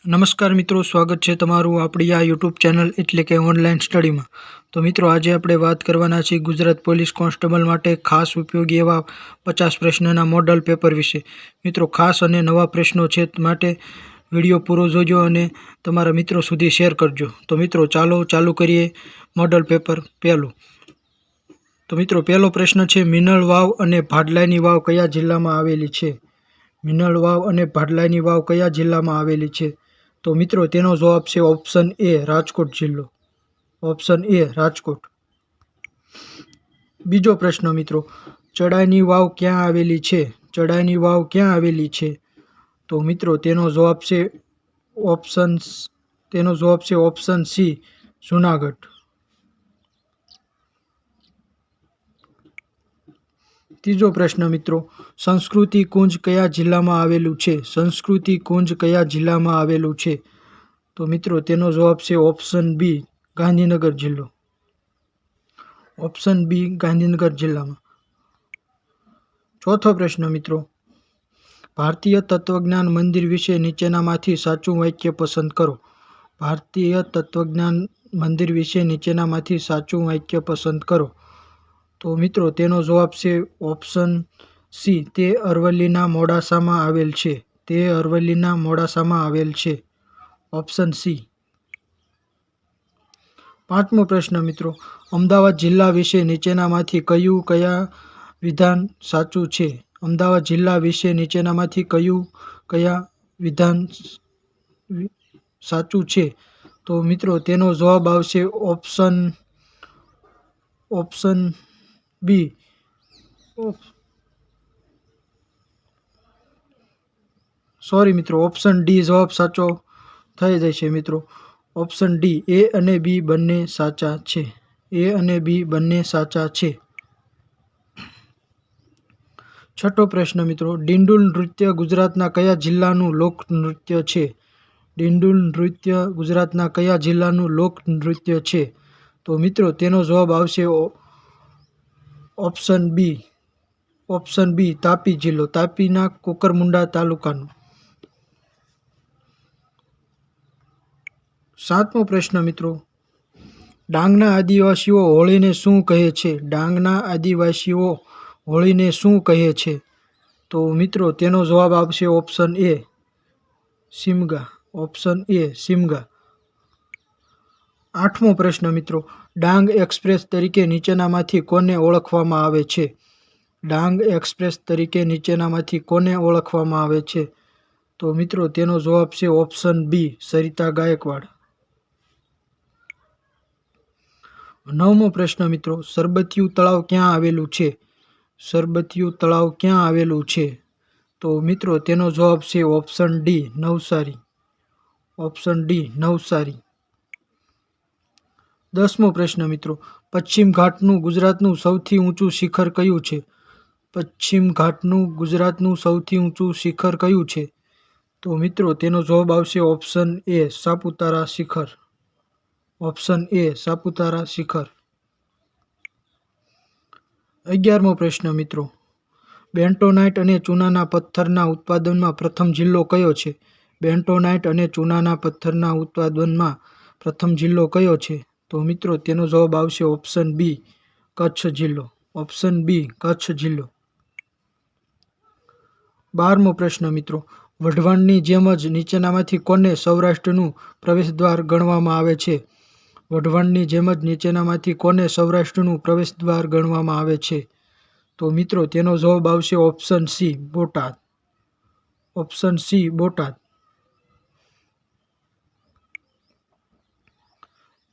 નમસ્કાર મિત્રો, સ્વાગત છે તમારું આપણી આ યુટ્યુબ ચેનલ એટલે કે ઓનલાઈન સ્ટડીમાં। તો મિત્રો, આજે આપણે વાત કરવાના છીએ ગુજરાત પોલીસ કોન્સ્ટેબલ માટે ખાસ ઉપયોગી એવા 50 પ્રશ્નના મોડલ પેપર વિશે। મિત્રો, ખાસ અને નવા પ્રશ્નો છે માટે વિડીયો પૂરો જોજો અને તમારા મિત્રો સુધી શેર કરજો। તો મિત્રો, ચાલુ કરીએ મોડલ પેપર પહેલું। તો મિત્રો, પહેલો પ્રશ્ન છે, મીનળ વાવ અને ભાડલાઈની વાવ કયા જિલ્લામાં આવેલી છે? મીનળ વાવ અને ભાડલાઈની વાવ કયા જિલ્લામાં આવેલી છે? તો મિત્રો, તેનો જવાબ છે ઓપ્શન એ, રાજકોટ જિલ્લો। Option A, Rajkot. બીજો પ્રશ્ન મિત્રો, ચડાઈની વાવ ક્યાં આવેલી છે? ચડાઈની વાવ ક્યાં આવેલી છે? તો મિત્રો, તેનો જવાબ છે ઓપ્શન સી, જુનાગઢ। ત્રીજો પ્રશ્ન મિત્રો, સંસ્કૃતિ કુંજ કયા જિલ્લામાં આવેલું છે? સંસ્કૃતિ કુંજ કયા જિલ્લામાં આવેલું છે? તો મિત્રો, તેનો જવાબ છે ઓપ્શન બી, ગાંધીનગર જિલ્લો। ઓપ્શન બી, ગાંધીનગર જિલ્લામાં। ચોથો પ્રશ્ન મિત્રો, ભારતીય તત્વજ્ઞાન મંદિર વિશે નીચેનામાંથી સાચું વાક્ય પસંદ કરો। ભારતીય તત્વજ્ઞાન મંદિર વિશે નીચેનામાંથી સાચું વાક્ય પસંદ કરો। તો મિત્રો, તેનો જવાબ છે ઓપ્શન સી, તે અરવલ્લીના મોડાસામાં આવેલ છે। તે અરવલ્લીના મોડાસામાં આવેલ છે। Option C. પાંચમો પ્રશ્ન મિત્રો, અમદાવાદ જિલ્લા વિશે નીચેનામાંથી કયા વિધાન સાચું છે? અમદાવાદ જિલ્લા વિશે નીચેનામાંથી કયા વિધાન સાચું છે? તો મિત્રો, તેનો જવાબ આવશે ઓપ્શન બી, ઓપ્શન ડી જવાબ સાચો થઈ જશે મિત્રો। ઓપ્શન ડી, એ અને બી બંને સાચા છે। એ અને બી બંને સાચા છે। છઠ્ઠો પ્રશ્ન મિત્રો, ડિંડુલ નૃત્ય ગુજરાતના કયા જિલ્લાનું લોકનૃત્ય છે? ડિંડુલ નૃત્ય ગુજરાતના કયા જિલ્લાનું લોકનૃત્ય છે? તો મિત્રો, તેનો જવાબ આવશે ઓપ્શન બી, તાપી જિલ્લો, તાપીના કુકરમુંડા તાલુકાનો। સાતમો પ્રશ્ન મિત્રો, ડાંગના આદિવાસીઓ હોળીને શું કહે છે? ડાંગના આદિવાસીઓ હોળીને શું કહે છે? તો મિત્રો, તેનો જવાબ આવશે ઓપ્શન એ, સિમગા। Option A, સિમગા। આઠમો પ્રશ્ન મિત્રો, ડાંગ એક્સપ્રેસ તરીકે નીચેનામાંથી કોને ઓળખવામાં આવે છે? ડાંગ એક્સપ્રેસ તરીકે નીચેનામાંથી કોને ઓળખવામાં આવે છે? તો મિત્રો, તેનો જવાબ છે ઓપ્શન બી, સરિતા ગાયકવાડ। નવમો પ્રશ્ન મિત્રો, સરબતિયું તળાવ ક્યાં આવેલું છે? સરબતિયું તળાવ ક્યાં આવેલું છે? તો મિત્રો, તેનો જવાબ છે option D, Navsari. Option D, Navsari. દસમો પ્રશ્ન મિત્રો, પશ્ચિમ ઘાટનું ગુજરાતનું સૌથી ઊંચું શિખર કયું છે? પશ્ચિમ ઘાટનું ગુજરાતનું સૌથી ઊંચું શિખર કયું છે? તો મિત્રો, તેનો જવાબ આવશે ઓપ્શન એ, સાપુતારા શિખર। ઓપ્શન એ, સાપુતારા શિખર। 11મો પ્રશ્ન મિત્રો, બેન્ટોનાઇટ અને ચૂનાના પથ્થરના ઉત્પાદનમાં પ્રથમ જિલ્લો કયો છે? બેન્ટોનાઇટ અને ચૂનાના પથ્થરના ઉત્પાદનમાં પ્રથમ જિલ્લો કયો છે? તો મિત્રો, તેનો જવાબ આવશે ઓપ્શન બી, કચ્છ જિલ્લો। ઓપ્શન બી, કચ્છ જિલ્લો। 12મો પ્રશ્ન મિત્રો, વઢવાણની જેમ જ નીચેનામાંથી કોને સૌરાષ્ટ્રનું પ્રવેશદ્વાર ગણવામાં આવે છે? વઢવાણની જેમ જ નીચેનામાંથી કોને સૌરાષ્ટ્રનું પ્રવેશદ્વાર ગણવામાં આવે છે? તો મિત્રો, તેનો જવાબ આવશે option C, Botad. Option C, Botad.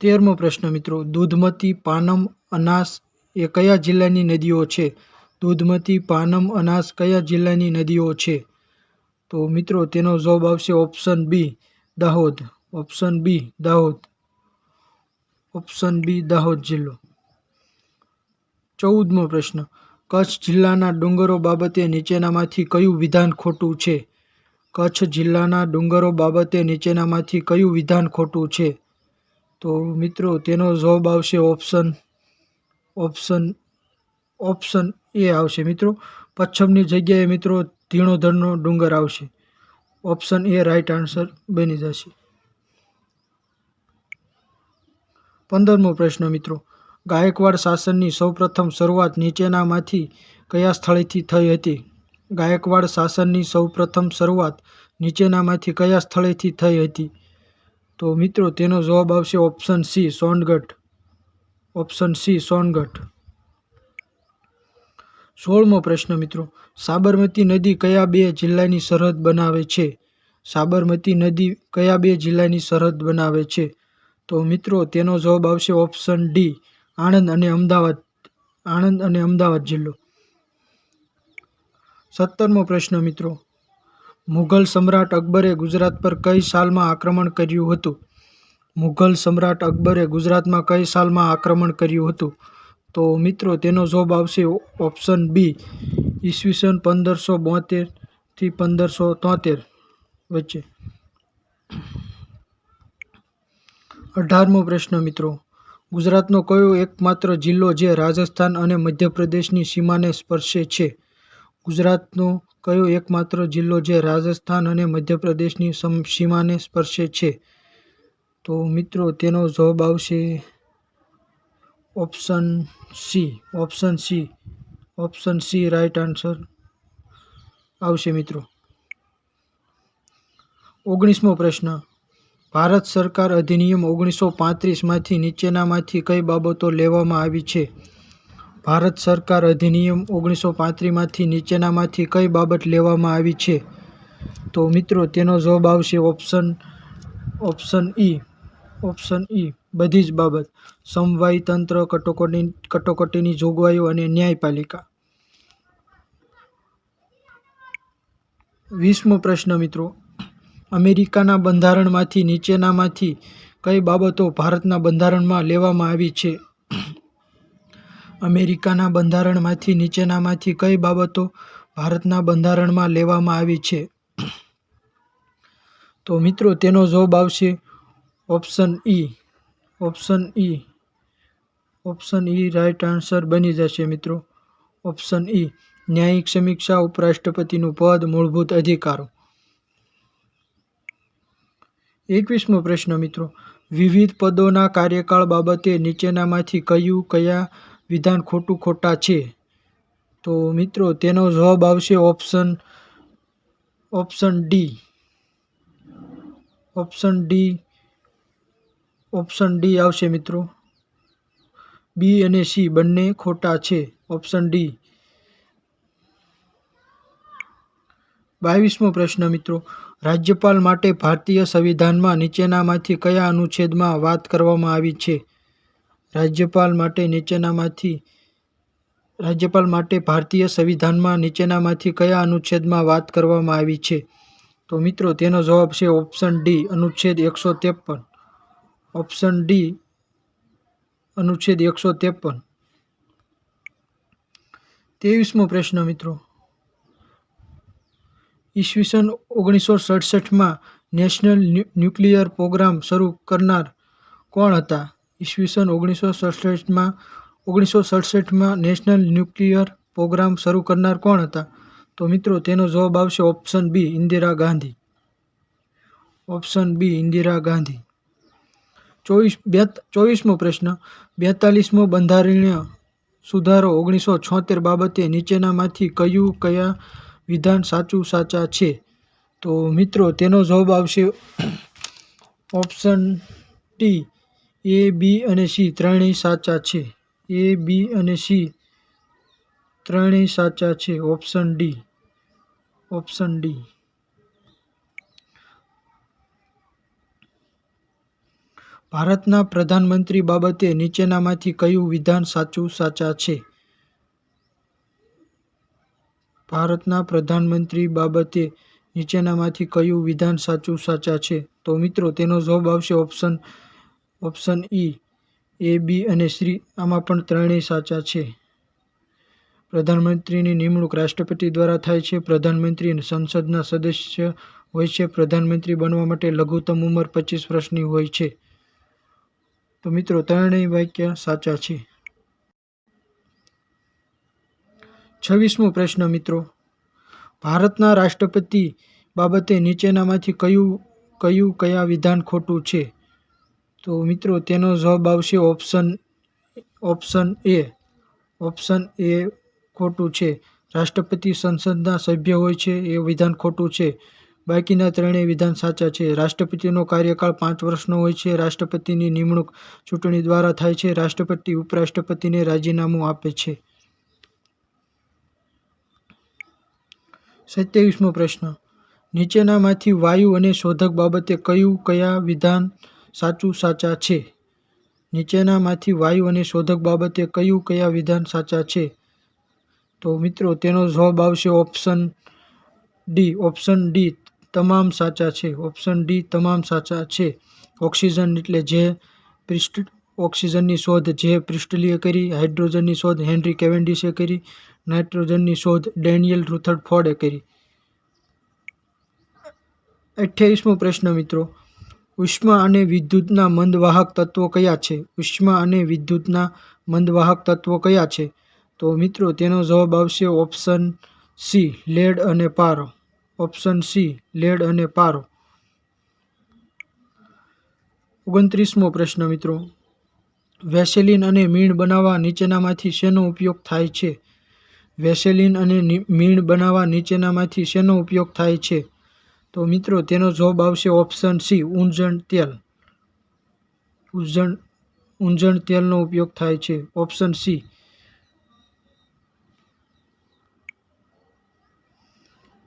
13મો પ્રશ્ન મિત્રો, દૂધમતી, પાનમ, અનાસ એ કયા જિલ્લાની નદીઓ છે? દૂધમતી, પાનમ, અનાસ કયા જિલ્લાની નદીઓ છે? તો મિત્રો, તેનો જવાબ આવશે option B, Dahod. Option B, Dahod. Option B, Dahod જિલ્લો। 14મો પ્રશ્ન, કચ્છ જિલ્લાના ડુંગરો બાબતે નીચેનામાંથી કયું વિધાન ખોટું છે? કચ્છ જિલ્લાના ડુંગરો બાબતે નીચેનામાંથી કયું વિધાન ખોટું છે? તો મિત્રો, તેનો જવાબ આવશે ઓપ્શન એ આવશે મિત્રો, પચ્છમની જગ્યાએ મિત્રો ધીણોધરનો ડુંગર આવશે। ઓપ્શન એ રાઈટ આન્સર બની જશે. 15મો પ્રશ્ન મિત્રો, ગાયકવાડ શાસનની સૌપ્રથમ શરૂઆત નીચેનામાંથી કયા સ્થળેથી થઈ હતી? ગાયકવાડ શાસનની સૌપ્રથમ શરૂઆત નીચેનામાંથી કયા સ્થળેથી થઈ હતી? તો મિત્રો તેનો જવાબ આવશે option C Songadh. Option C Songadh. 16મો પ્રશ્ન મિત્રો, સાબરમતી નદી કયા બે જિલ્લાની સરહદ બનાવે છે? સાબરમતી નદી કયા બે જિલ્લાની સરહદ બનાવે છે? તો મિત્રો તેનો જવાબ આવશે ઓપ્શન ડી આણંદ અને અમદાવાદ. આણંદ અને અમદાવાદ જિલ્લો. 17મો પ્રશ્ન મિત્રો, મુઘલ સમ્રાટ અકબરે ગુજરાત પર કઈ સાલમાં આક્રમણ કર્યું હતું? મુઘલ સમ્રાટ અકબરે ગુજરાતમાં કઈ સાલમાં આક્રમણ કર્યું હતું? તો મિત્રો તેનો જવાબ આવશે ઓપ્શન બી ઈસવીસન 1572 થી 1573 વચ્ચે. 18મો પ્રશ્ન મિત્રો, ગુજરાતનો કયો એકમાત્ર જિલ્લો જે રાજસ્થાન અને મધ્યપ્રદેશની સીમાને સ્પર્શે છે? ગુજરાતનો કયો એકમાત્ર જિલ્લો જે રાજસ્થાન અને મધ્યપ્રદેશની સીમાને સ્પર્શે છે? તો મિત્રો તેનો જવાબ આવશે option C. Option C. Option C right answer આવશે મિત્રો. 19મો પ્રશ્ન, ભારત સરકાર અધિનિયમ 1935માંથી નીચેનામાંથી કઈ બાબતો લેવામાં આવી છે? ભારત સરકાર અધિનિયમ 1935માંથી નીચેનામાંથી કઈ બાબત લેવામાં આવી છે? તો મિત્રો તેનો જવાબ આવશે ઓપ્શન ઈ. ઓપ્શન ઈ બધી જ બાબત. સમવાયી તંત્ર, કટોકટીની જોગવાઈઓ અને ન્યાયપાલિકા. 20મો પ્રશ્ન મિત્રો, અમેરિકાના બંધારણમાંથી નીચેનામાંથી કઈ બાબતો ભારતના બંધારણમાં લેવામાં આવી છે? અમેરિકાના બંધારણમાંથી નીચેનામાંથી કઈ બાબતો ભારતના બંધારણમાં લેવામાં આવી છે? તો મિત્રો તેનો જવાબ આવશે ઓપ્શન ઈ. ઓપ્શન ઈ. ઓપ્શન ઈ રાઈટ આન્સર બની જશે મિત્રો. ઓપ્શન ઈ ન્યાયિક સમીક્ષા, ઉપરાષ્ટ્રપતિનું પદ, મૂળભૂત અધિકારો. 21મો પ્રશ્ન મિત્રો, વિવિધ પદોના કાર્યકાળ બાબતે નીચેનામાંથી કયા વિધાન ખોટા છે? તો મિત્રો તેનો જવાબ આવશે option D. Option D. Option D આવશે મિત્રો. બી અને સી બંને ખોટા છે. Option D. 22મો પ્રશ્ન મિત્રો, રાજ્યપાલ માટે ભારતીય સંવિધાનમાં નીચેનામાંથી કયા અનુચ્છેદમાં વાત કરવામાં આવી છે? રાજ્યપાલ માટે ભારતીય સંવિધાનમાં નીચેનામાંથી કયા અનુચ્છેદમાં વાત કરવામાં આવી છે? તો મિત્રો તેનો જવાબ છે ઓપ્શન ડી અનુચ્છેદ 153. ઓપ્શન ડી અનુચ્છેદ 153. 23મો પ્રશ્ન મિત્રો, ઈસવીસન 1967માં નેશનલ ન્યુક્લિયર પ્રોગ્રામ શરૂ કરનાર કોણ હતા? ઈસવીસન 1967માં નેશનલ ન્યુક્લિયર પ્રોગ્રામ શરૂ કરનાર કોણ હતા? તો મિત્રો તેનો જવાબ આવશે option B Indira Gandhi. Option B Indira Gandhi. 24મો પ્રશ્ન, 42મો બંધારણીય સુધારો 1976 બાબતે નીચેનામાંથી કયા વિધાન સાચા છે? તો મિત્રો તેનો જવાબ આવશે ઓપ્શન ડી એ, બી અને સી ત્રણેય સાચા છે. એ, બી અને સી ત્રણેય સાચા છે. Option D. Option D. ભારતના પ્રધાનમંત્રી બાબતે નીચેનામાંથી કયું વિધાન સાચા છે? ભારતના પ્રધાનમંત્રી બાબતે નીચેનામાંથી કયું વિધાન સાચા છે? તો મિત્રો તેનો જવાબ આવશે ઓપ્શન ઈ એ, બી અને સી આમાં પણ ત્રણેય સાચા છે. પ્રધાનમંત્રીની નિમણૂક રાષ્ટ્રપતિ દ્વારા થાય છે. પ્રધાનમંત્રી સંસદના સદસ્ય હોય છે. પ્રધાનમંત્રી બનવા માટે લઘુત્તમ ઉંમર 25 વર્ષની હોય છે. તો મિત્રો ત્રણેય વાક્ય સાચા છે. 26મો પ્રશ્ન મિત્રો, ભારતના રાષ્ટ્રપતિ બાબતે નીચેનામાંથી કયા વિધાન ખોટું છે? તો મિત્રો તેનો જવાબ આવશે ઓપ્શન એ ખોટું છે. રાષ્ટ્રપતિ સંસદના સભ્ય હોય છે એ વિધાન ખોટું છે. બાકીના ત્રણેય વિધાન સાચા છે. રાષ્ટ્રપતિનો કાર્યકાળ 5 વર્ષનો હોય છે. રાષ્ટ્રપતિની નિમણૂક ચૂંટણી દ્વારા થાય છે. રાષ્ટ્રપતિ ઉપરાષ્ટ્રપતિને રાજીનામું આપે છે. 27મો પ્રશ્ન. નીચેનામાંથી વાયુ અને શોધક બાબતે કયા વિધાન સાચા છે? નીચેનામાંથી વાયુ અને શોધક બાબતે કયા વિધાન સાચા છે? તો મિત્રો તેનો જવાબ આવશે ઓપ્શન ડી તમામ સાચા છે. ઓપ્શન ડી તમામ સાચા છે. ઓક્સિજનની શોધ જે પ્રિસ્ટલીએ કરી. હાઇડ્રોજનની શોધ હેનરી કેવેન્ડિશે કરી. નાઇટ્રોજનની શોધ ડેનિયલ રુથરફોર્ડે કરી. 28મો પ્રશ્ન મિત્રો. ઉષ્મા અને વિદ્યુતના મંદવાહક તત્વો કયા છે? ઉષ્મા અને વિદ્યુતના મંદવાહક તત્વો કયા છે? તો મિત્રો તેનો જવાબ આવશે ઓપ્શન સી લેડ અને પારો. ઓપ્શન સી લેડ અને પારો. 29મો પ્રશ્ન મિત્રો. વેસેલિન અને મીણ બનાવવા નીચેનામાંથી શેનો ઉપયોગ થાય છે? વેસેલિન અને મીણ બનાવવા નીચેનામાંથી શેનો ઉપયોગ થાય છે? તો મિત્રો તેનો જવાબ આવશે ઓપ્શન સી ઊંજણ તેલ. ઊંજણ તેલનો ઉપયોગ થાય છે. Option C.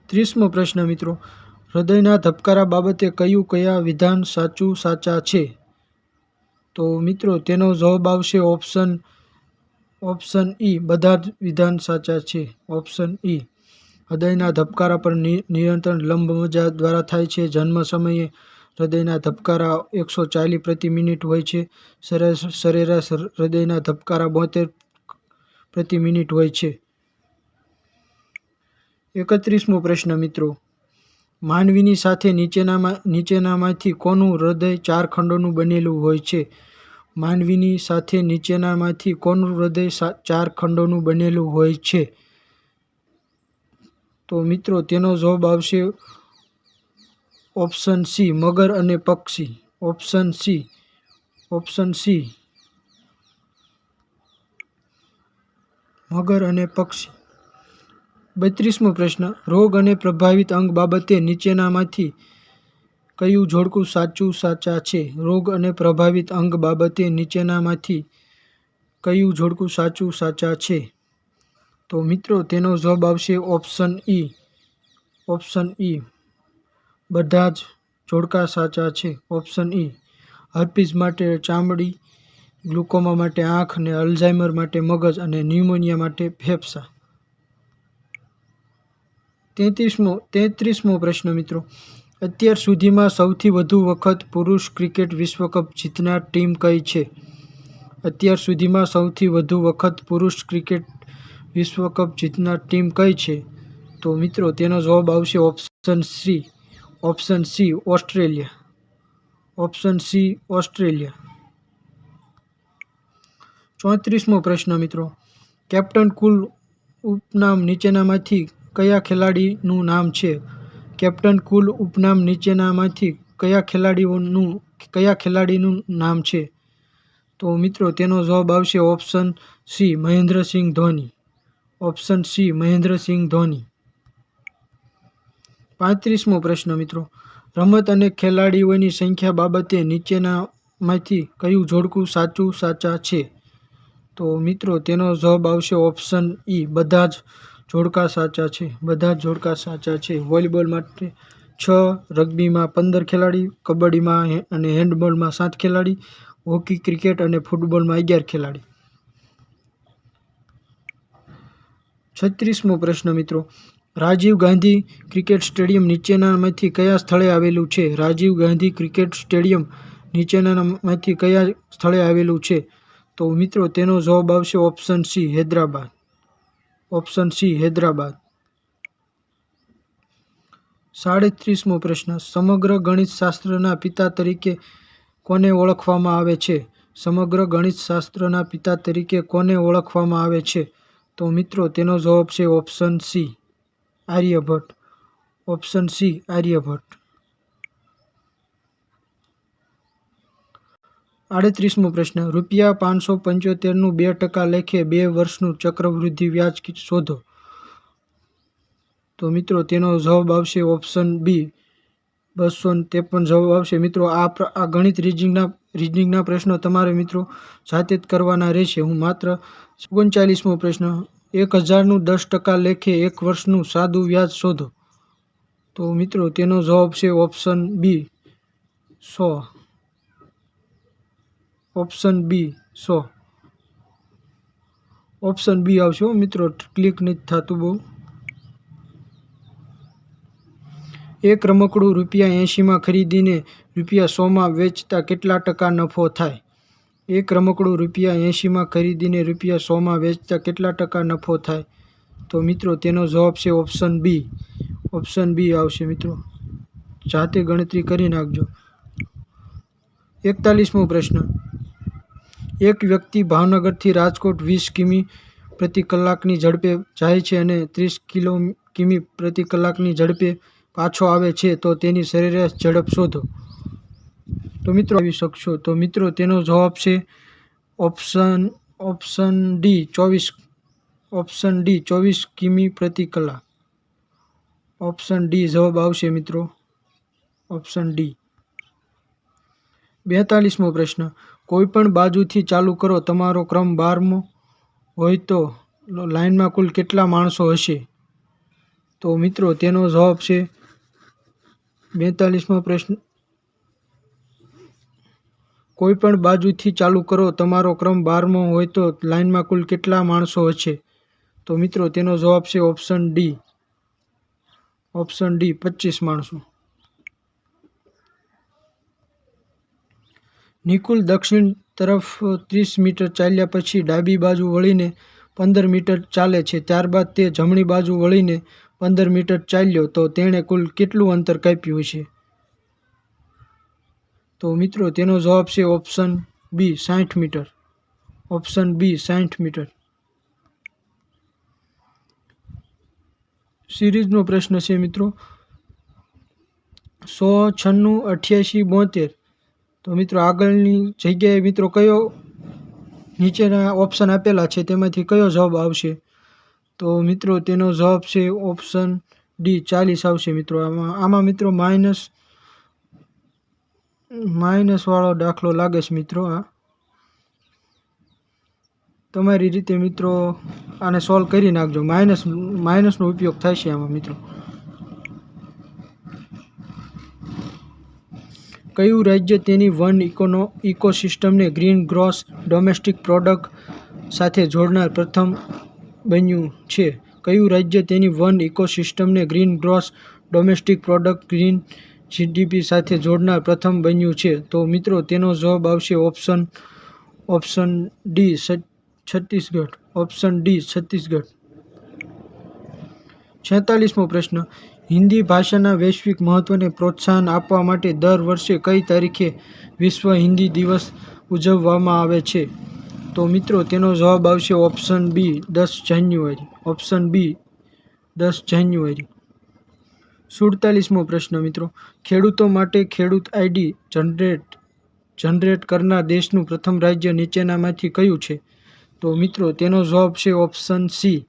30મો પ્રશ્ન મિત્રો. હૃદયના ધબકારા બાબતે કયા વિધાન સાચા છે? તો મિત્રો તેનો જવાબ આવશે ઓપ્શન ઈ બધા જ વિધાન સાચા છે. ઓપ્શન ઈ. હૃદયના ધબકારા પર નિયંત્રણ લંબમજ્જા દ્વારા થાય છે. જન્મ સમયે હૃદયના ધબકારા 140 પ્રતિ મિનિટ હોય છે. સરેરાશ હૃદયના ધબકારા 72 પ્રતિ મિનિટ હોય છે. 31મો પ્રશ્ન મિત્રો. માનવીની સાથે નીચેનામાંથી કોનું હૃદય 4 ખંડોનું બનેલું હોય છે? માનવીની સાથે નીચેનામાંથી કોનું હૃદય 4 ખંડોનું બનેલું હોય છે? તો મિત્રો તેનો જવાબ આવશે ઓપ્શન સી મગર અને પક્ષી. ઓપ્શન સી મગર અને પક્ષી. 32મો પ્રશ્ન. રોગ અને પ્રભાવિત અંગ બાબતે નીચેનામાંથી કયું જોડકું સાચા છે? રોગ અને પ્રભાવિત અંગ બાબતે નીચેનામાંથી કયું જોડકું સાચા છે? તો મિત્રો તેનો જવાબ આવશે ઓપ્શન ઈ બધા જ જોડકા સાચા છે. ઓપ્શન ઈ. હર્પીઝ માટે ચામડી, ગ્લુકોમા માટે આંખ, અને અલ્ઝાઇમર માટે મગજ, અને ન્યુમોનિયા માટે ફેફસાં. 33મો પ્રશ્ન મિત્રો. અત્યાર સુધીમાં સૌથી વધુ વખત પુરુષ ક્રિકેટ વિશ્વકપ જીતનાર ટીમ કઈ છે? અત્યાર સુધીમાં સૌથી વધુ વખત પુરુષ ક્રિકેટ વિશ્વકપ જીતનાર ટીમ કઈ છે? તો મિત્રો તેનો જવાબ આવશે option C Australia. Option C Australia. 34મો પ્રશ્ન મિત્રો. કેપ્ટન કુલ ઉપનામ નીચેનામાંથી કયા ખેલાડીનું નામ છે? કેપ્ટન કુલ ઉપનામ નીચેનામાંથી કયા ખેલાડીનું નામ છે? તો મિત્રો તેનો જવાબ આવશે option C Mahendra Singh Dhoni. Option C Mahendra Singh Dhoni. 35મો પ્રશ્ન મિત્રો. રમત અને ખેલાડીઓની સંખ્યા બાબતે નીચેનામાંથી કયું જોડકું સાચા છે? તો મિત્રો તેનો જવાબ આવશે ઓપ્શન ઈ બધા જ જોડકા સાચા છે. બધા જ જોડકા સાચા છે. વોલીબોલ માટે 6, રગ્બીમાં 15 ખેલાડી, કબડ્ડીમાં અને હેન્ડબોલમાં 7 ખેલાડી, હોકી, ક્રિકેટ અને ફૂટબોલમાં 11 ખેલાડી. 36મો પ્રશ્ન મિત્રો. રાજીવ ગાંધી ક્રિકેટ સ્ટેડિયમ નીચેનામાંથી કયા સ્થળે આવેલું છે? રાજીવ ગાંધી ક્રિકેટ સ્ટેડિયમ નીચેનામાંથી કયા સ્થળે આવેલું છે? તો મિત્રો તેનો જવાબ આવશે option C Hyderabad. Option C Hyderabad. 37મો પ્રશ્ન. સમગ્ર ગણિતશાસ્ત્રના પિતા તરીકે કોને ઓળખવામાં આવે છે? સમગ્ર ગણિતશાસ્ત્રના પિતા તરીકે કોને ઓળખવામાં આવે છે? તો મિત્રો તેનો જવાબ છે option C Aryabhatta. Option C Aryabhatta. 38મો પ્રશ્ન. ₹575નું 2% લેખે 2 વર્ષનું ચક્રવૃદ્ધિ વ્યાજ શોધો. તો મિત્રો તેનો જવાબ આવશે ઓપ્શન બી 253 જવાબ આવશે. મિત્રો આ ગણિત રીઝનિંગના પ્રશ્નો તમારે મિત્રો જાતે જ કરવાના રહેશે. હું માત્ર 39મો પ્રશ્ન. 1000નું 10% લેખે 1 વર્ષનું સાદું વ્યાજ શોધો. તો મિત્રો તેનો જવાબ છે option B 100. Option B 100. Option B આવશે મિત્રો, ક્લિક નથી થતું બહુ. એક રમકડું ₹80માં ખરીદીને ₹100માં વેચતા કેટલા ટકા નફો થાય? એક રમકડું ₹80માં ખરીદીને ₹100માં વેચતા કેટલા ટકા નફો થાય? તો મિત્રો તેનો જવાબ છે ઓપ્શન બી. ઓપ્શન બી આવશે મિત્રો, જાતે ગણતરી કરી નાખજો. 41મો પ્રશ્ન. એક વ્યક્તિ ભાવનગરથી રાજકોટ 20 કિમી પ્રતિ કલાકની ઝડપે જાય છે અને 30 કિમી પ્રતિ કલાકની ઝડપે પાછો આવે છે, તો તેની સરેરાશ ઝડપ શોધો. તો મિત્રો આવી શકશો. તો મિત્રો તેનો જવાબ છે ઓપ્શન ડી 24. ઓપ્શન ડી 24 કિમી પ્રતિ કલાક. ઓપ્શન ડી જવાબ આવશે મિત્રો, ઓપ્શન ડી. 42મો પ્રશ્ન. કોઈ પણ બાજુથી ચાલુ કરો, તમારો ક્રમ 12મો હોય તો લાઇનમાં કુલ કેટલા માણસો હશે? તો મિત્રો તેનો જવાબ છે 42મો પ્રશ્ન. કોઈ પણ બાજુથી ચાલુ કરો, તમારો ક્રમ 12મો હોય તો લાઇનમાં કુલ કેટલા માણસો હશે? તો મિત્રો તેનો જવાબ છે ઓપ્શન ડી. ઓપ્શન ડી 25 માણસો. નિકુલ દક્ષિણ તરફ 30 મીટર ચાલ્યા પછી ડાબી બાજુ વળીને 15 મીટર ચાલે છે. ત્યારબાદ તે જમણી બાજુ વળીને 15 મીટર ચાલ્યો, તો તેણે કુલ કેટલું અંતર કાપ્યું છે? તો મિત્રો તેનો જવાબ છે option B 60 metre. Option B 60 metre. સિરીઝનો પ્રશ્ન છે મિત્રો 196, 88, 72. તો મિત્રો આગળની જગ્યાએ મિત્રો કયો નીચેના ઓપ્શન આપેલા છે તેમાંથી કયો જવાબ આવશે? તો મિત્રો તેનો જવાબ છે ઓપ્શન ડી 40 આવશે મિત્રો. આમાં મિત્રો માઇનસ વાળો દાખલો લાગે છે મિત્રો. આ તમારી રીતે મિત્રો આને સોલ્વ કરી નાખજો. માઇનસનો ઉપયોગ થાય છે આમાં મિત્રો. કયું રાજ્ય તેની વન ઇકોસિસ્ટમને ગ્રીન ગ્રોસ ડોમેસ્ટિક પ્રોડક્ટ સાથે જોડનાર પ્રથમ બન્યું છે? કયું રાજ્ય તેની વન ઇકોસિસ્ટમને green gross domestic product green GDP સાથે જોડનાર પ્રથમ બન્યું છે? તો મિત્રો તેનો જવાબ આવશે option D Chhattisgarh. Option D Chhattisgarh. 46મો પ્રશ્ન. હિન્દી ભાષાના વૈશ્વિક મહત્વને પ્રોત્સાહન આપવા માટે દર વર્ષે કઈ તારીખે વિશ્વ હિન્દી દિવસ ઉજવવામાં આવે છે? તો મિત્રો તેનો જવાબ આવશે ઓપ્શન બી 10 જાન્યુઆરી. ઓપ્શન બી 10 જાન્યુઆરી. 47મો પ્રશ્ન મિત્રો. ખેડૂતો માટે ખેડૂત આઈડી જનરેટ કરનાર દેશનું પ્રથમ રાજ્ય નીચેનામાંથી કયું છે? તો મિત્રો તેનો જવાબ છે option C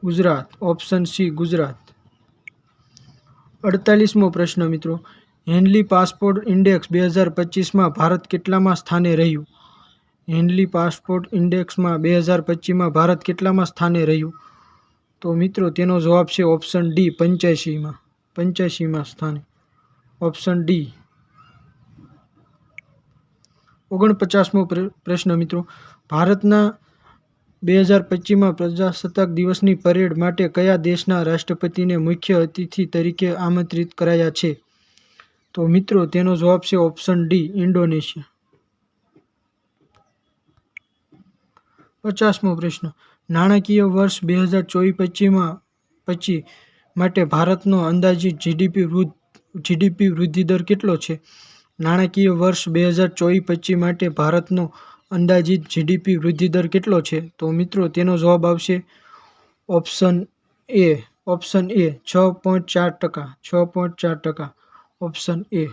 Gujarat. Option C Gujarat. 48મો પ્રશ્ન મિત્રો. હેનલી પાસપોર્ટ ઇન્ડેક્સ 2025માં ભારત કેટલામાં સ્થાને રહ્યું? હેનલી પાસપોર્ટ ઇન્ડેક્સમાં 2025માં ભારત કેટલામાં સ્થાને રહ્યું? તો મિત્રો તેનો જવાબ છે ઓપ્શન ડી 85માં સ્થાને. Option D. 49મો પ્રશ્ન મિત્રો. ભારતના 2025માં પ્રજાસત્તાક દિવસની પરેડ માટે કયા દેશના રાષ્ટ્રપતિને મુખ્ય અતિથિ તરીકે આમંત્રિત કરાયા છે? તો મિત્રો તેનો જવાબ છે ઓપ્શન ડી ઇન્ડોનેશિયા. 50મો પ્રશ્ન. નાણાકીય વર્ષ 2024-25 માટે ભારતનો અંદાજિત જીડીપી વૃદ્ધિ દર કેટલો છે? નાણાકીય વર્ષ 2024-25 માટે ભારતનો અંદાજિત જીડીપી વૃદ્ધિ દર કેટલો છે? તો મિત્રો તેનો જવાબ આવશે option A option A 6.4%. 6.4%. Option A